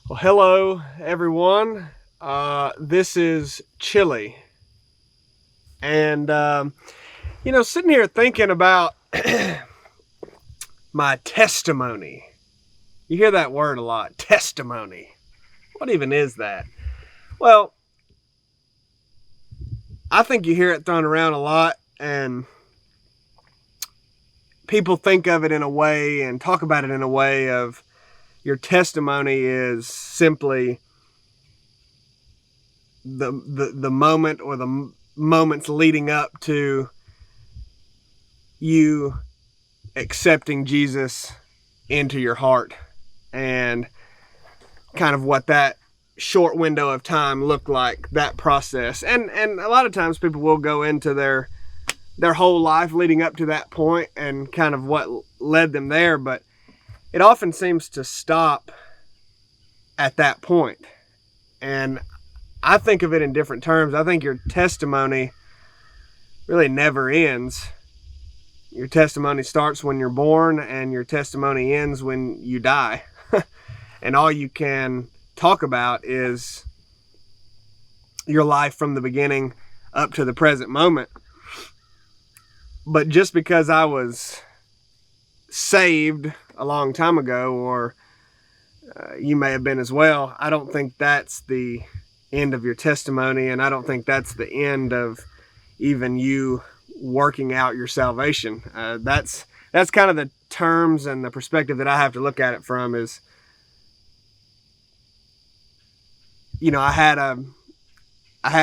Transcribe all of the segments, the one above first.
Well, hello everyone. This is Chili, and sitting here thinking about my testimony. You hear that word a lot, testimony. What even is that? Well, I think you hear it thrown around a lot, and people think of it in a way and talk about it in a way of your testimony is simply the moment or the moments leading up to you accepting Jesus into your heart, and kind of what that short window of time looked like, that process. And a lot of times people will go into their whole life leading up to that point and kind of what led them there, but it often seems to stop at that point. And I think of it in different terms. I think your testimony really never ends. Your testimony starts when you're born, and your testimony ends when you die. And all you can talk about is your life from the beginning up to the present moment. But just because I was saved a long time ago, or you may have been as well, I don't think that's the end of your testimony, and I don't think that's the end of even you working out your salvation. That's kind of the terms and the perspective that I have to look at it from. Is, I had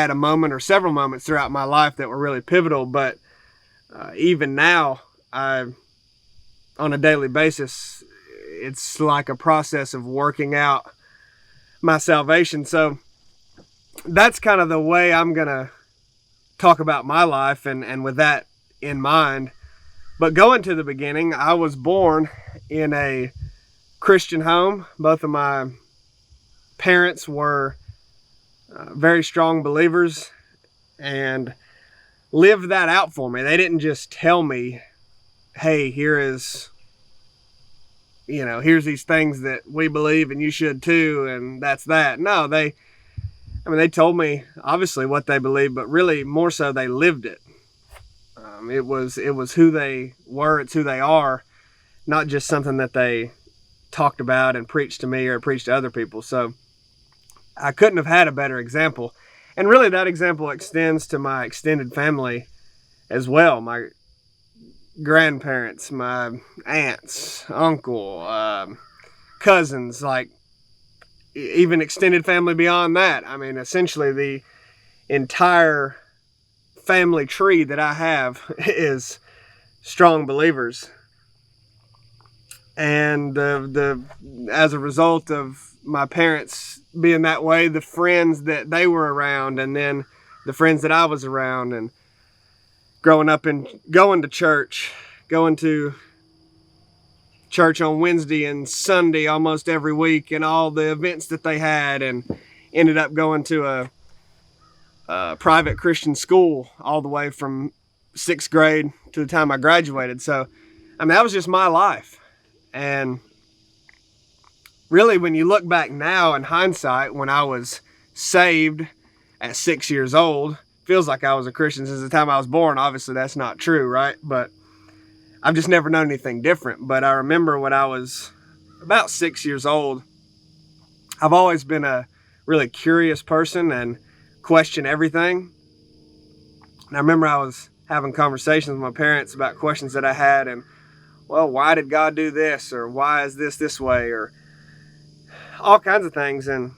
a moment or several moments throughout my life that were really pivotal, but even now, on a daily basis, it's like a process of working out my salvation. So that's kind of the way I'm going to talk about my life, and with that in mind. But going to the beginning, I was born in a Christian home. Both of my parents were very strong believers and lived that out for me. They didn't just tell me, hey, here's these things that we believe and you should too, and that's that. No, they told me obviously what they believed, but really more so they lived it. It was who they were. It's who they are, not just something that they talked about and preached to me or preached to other people. So I couldn't have had a better example. And really that example extends to my extended family as well. My grandparents, my aunts, uncle, cousins, like even extended family beyond that. Essentially the entire family tree that I have is strong believers. And as a result of my parents being that way, the friends that they were around, and then the friends that I was around, and growing up and going to church on Wednesday and Sunday almost every week, and all the events that they had, and ended up going to a private Christian school all the way from 6th grade to the time I graduated. So, that was just my life. And really, when you look back now in hindsight, when I was saved at 6 years old, feels like I was a Christian since the time I was born. Obviously, that's not true, right? But I've just never known anything different. But I remember when I was about 6 years old, I've always been a really curious person and question everything. And I remember I was having conversations with my parents about questions that I had, and, well, why did God do this? Or why is this way? Or all kinds of things. And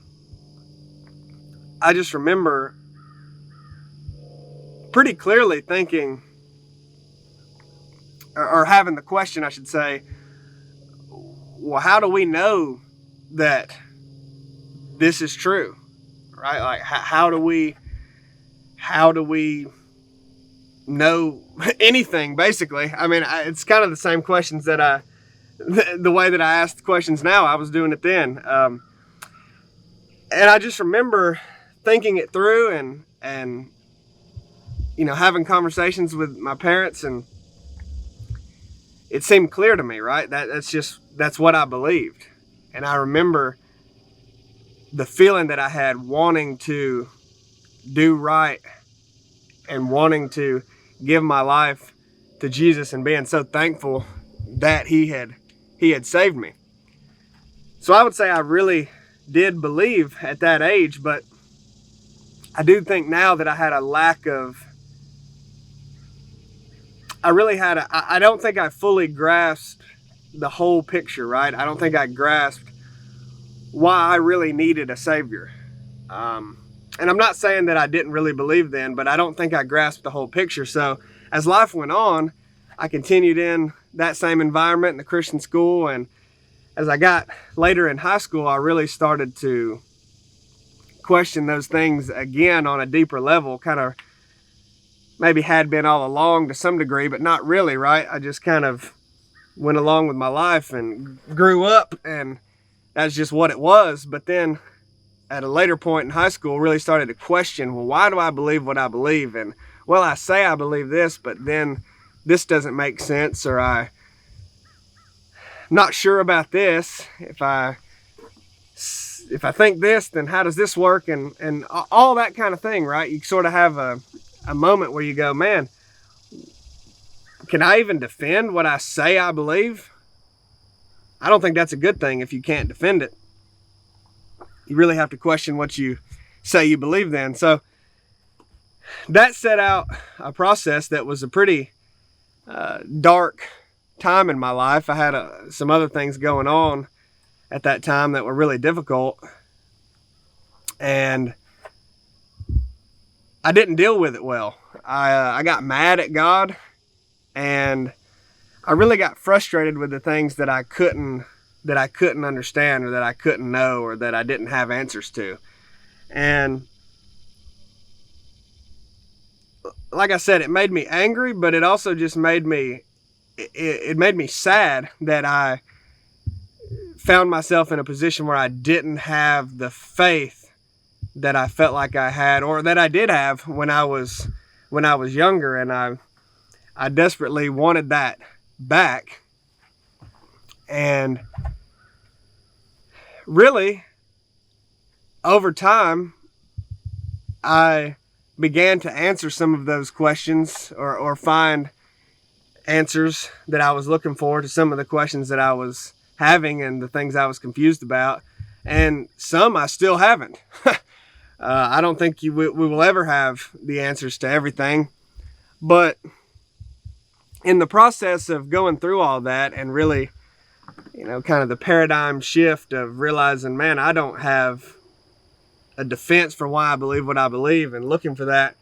I just remember pretty clearly thinking, or having the question, I should say, well, how do we know that this is true? Right? Like, how do we know anything, basically? It's kind of the same questions that the way that I ask questions now, I was doing it then. And I just remember thinking it through and having conversations with my parents, and it seemed clear to me, right? That's what I believed. And I remember the feeling that I had wanting to do right and wanting to give my life to Jesus and being so thankful that he had saved me. So I would say I really did believe at that age, but I do think now that I had a lack of, I don't think I fully grasped the whole picture, right? I don't think I grasped why I really needed a Savior. And I'm not saying that I didn't really believe then, but I don't think I grasped the whole picture. So as life went on, I continued in that same environment in the Christian school. And as I got later in high school, I really started to question those things again on a deeper level, kind of maybe had been all along to some degree, but not really, right? I just kind of went along with my life and grew up, and that's just what it was. But then at a later point in high school, really started to question, well, why do I believe what I believe? And, well, I say I believe this, but then this doesn't make sense, or I'm not sure about this. If I think this, then how does this work? And all that kind of thing, right? You sort of have a moment where you go, man, can I even defend what I say I believe? I don't think that's a good thing if you can't defend it. You really have to question what you say you believe then. So that set out a process that was a pretty dark time in my life. I had some other things going on at that time that were really difficult, and I didn't deal with it well. I got mad at God, and I really got frustrated with the things that I couldn't understand, or that I couldn't know, or that I didn't have answers to. And like I said, it made me angry, but it also just made me sad that I found myself in a position where I didn't have the faith that I felt like I had, or that I did have when I was younger, and I desperately wanted that back. And really, over time, I began to answer some of those questions, or find answers that I was looking for to some of the questions that I was having and the things I was confused about. And some I still haven't. I don't think we will ever have the answers to everything. But in the process of going through all that, and really, kind of the paradigm shift of realizing, man, I don't have a defense for why I believe what I believe, and looking for that,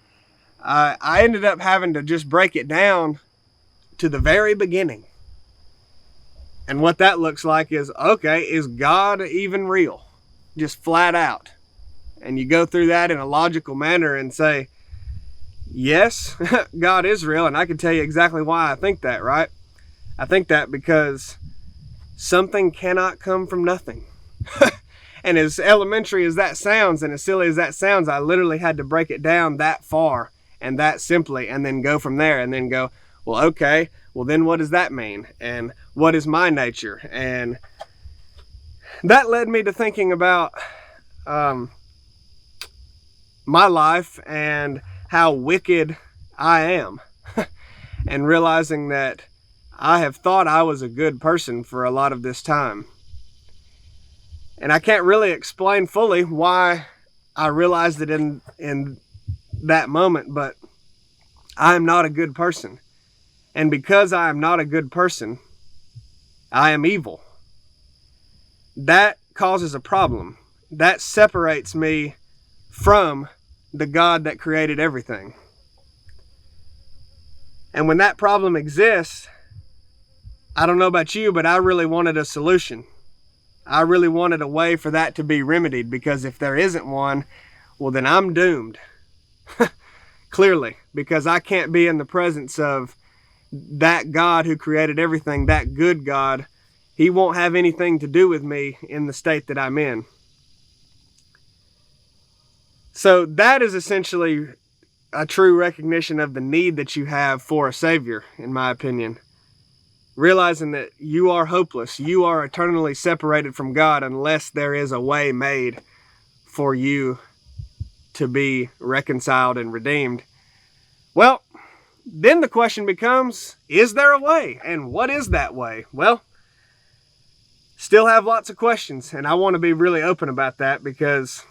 I ended up having to just break it down to the very beginning. And what that looks like is, okay, is God even real? Just flat out. And you go through that in a logical manner and say, yes, God is real, and I can tell you exactly why I think that, right? I think that because something cannot come from nothing. And as elementary as that sounds, and as silly as that sounds, I literally had to break it down that far and that simply, and then go from there, and then go, well, okay, well then what does that mean? And what is my nature? And that led me to thinking about my life and how wicked I am. And realizing that I have thought I was a good person for a lot of this time. And I can't really explain fully why I realized it in that moment, but I am not a good person. And because I am not a good person, I am evil. That causes a problem. That separates me from the God that created everything. And when that problem exists, I don't know about you, but I really wanted a solution. I really wanted a way for that to be remedied, because if there isn't one, well, then I'm doomed. Clearly, because I can't be in the presence of that God who created everything, that good God. He won't have anything to do with me in the state that I'm in. So that is essentially a true recognition of the need that you have for a Savior, in my opinion. Realizing that you are hopeless. You are eternally separated from God unless there is a way made for you to be reconciled and redeemed. Well, then the question becomes, is there a way? And what is that way? Well, still have lots of questions, and I want to be really open about that, because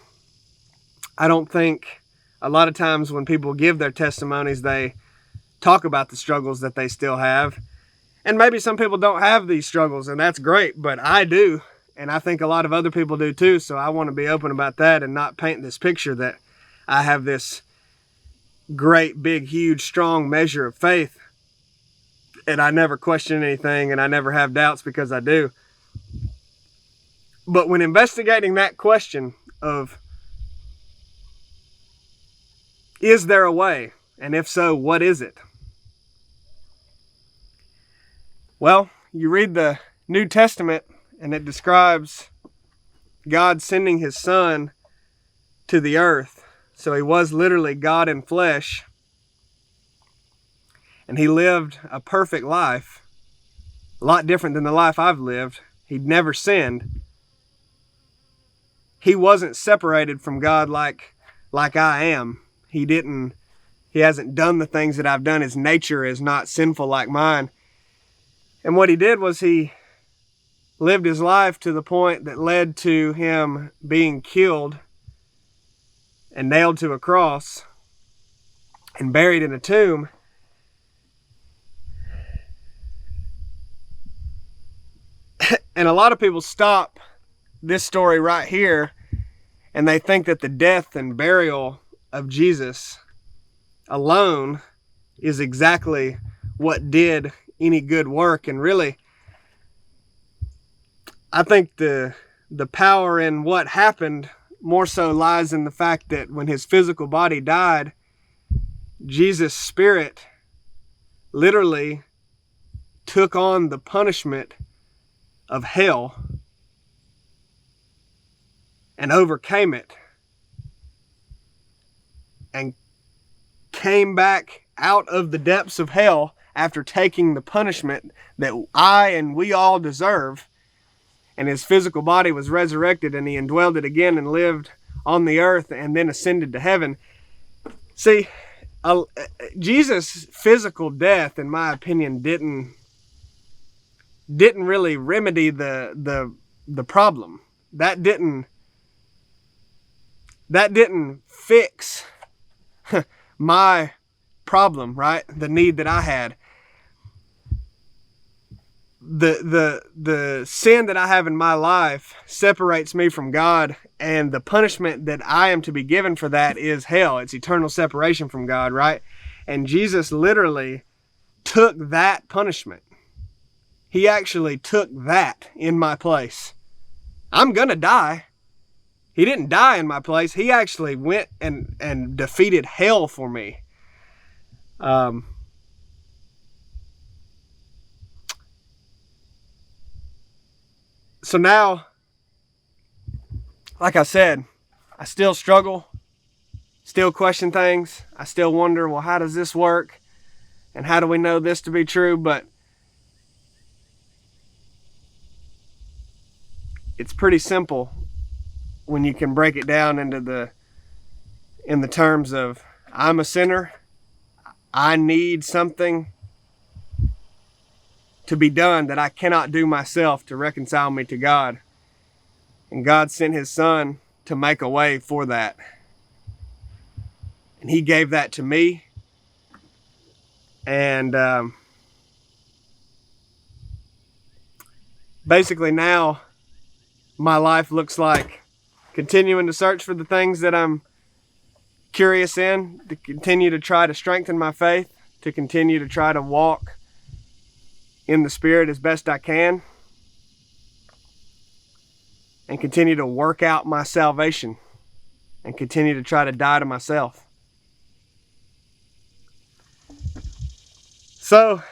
I don't think a lot of times when people give their testimonies, they talk about the struggles that they still have. And maybe some people don't have these struggles, and that's great, but I do. And I think a lot of other people do too. So I want to be open about that and not paint this picture that I have this great, big, huge, strong measure of faith and I never question anything and I never have doubts, because I do. But when investigating that question of, is there a way? And if so, what is it? Well, you read the New Testament and it describes God sending his son to the earth. So he was literally God in flesh. And he lived a perfect life, a lot different than the life I've lived. He'd never sinned. He wasn't separated from God like I am. He hasn't done the things that I've done. His nature is not sinful like mine. And what he did was he lived his life to the point that led to him being killed and nailed to a cross and buried in a tomb. And a lot of people stop this story right here and they think that the death and burial of Jesus alone is exactly what did any good work. And really, I think the power in what happened more so lies in the fact that when his physical body died, Jesus' spirit literally took on the punishment of hell and overcame it and came back out of the depths of hell after taking the punishment that I and we all deserve. And his physical body was resurrected and he indwelled it again and lived on the earth and then ascended to heaven. See, Jesus' physical death, in my opinion, didn't really remedy the problem. That didn't fix my problem, right? The need that I had. The sin that I have in my life separates me from God, and the punishment that I am to be given for that is hell. It's eternal separation from God, right? And Jesus literally took that punishment. He actually took that in my place. I'm gonna die. He didn't die in my place. He actually went and defeated hell for me. So now, like I said, I still struggle, still question things. I still wonder, well, how does this work? And how do we know this to be true? But it's pretty simple when you can break it down in the terms of, I'm a sinner. I need something to be done that I cannot do myself to reconcile me to God. And God sent his son to make a way for that. And he gave that to me. And basically now my life looks like continuing to search for the things that I'm curious in, to continue to try to strengthen my faith, to continue to try to walk in the Spirit as best I can, and continue to work out my salvation and continue to try to die to myself. So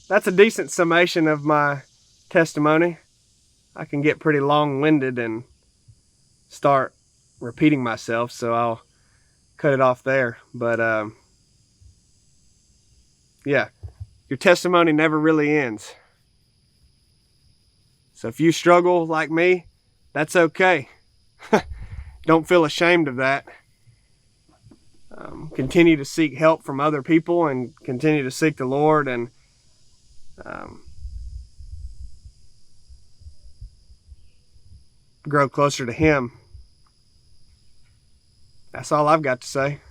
that's a decent summation of my testimony. I can get pretty long-winded and start repeating myself, so I'll cut it off there. But yeah, your testimony never really ends. So if you struggle like me, that's okay. don't feel ashamed of that. Continue to seek help from other people and continue to seek the Lord, and grow closer to Him. That's all I've got to say.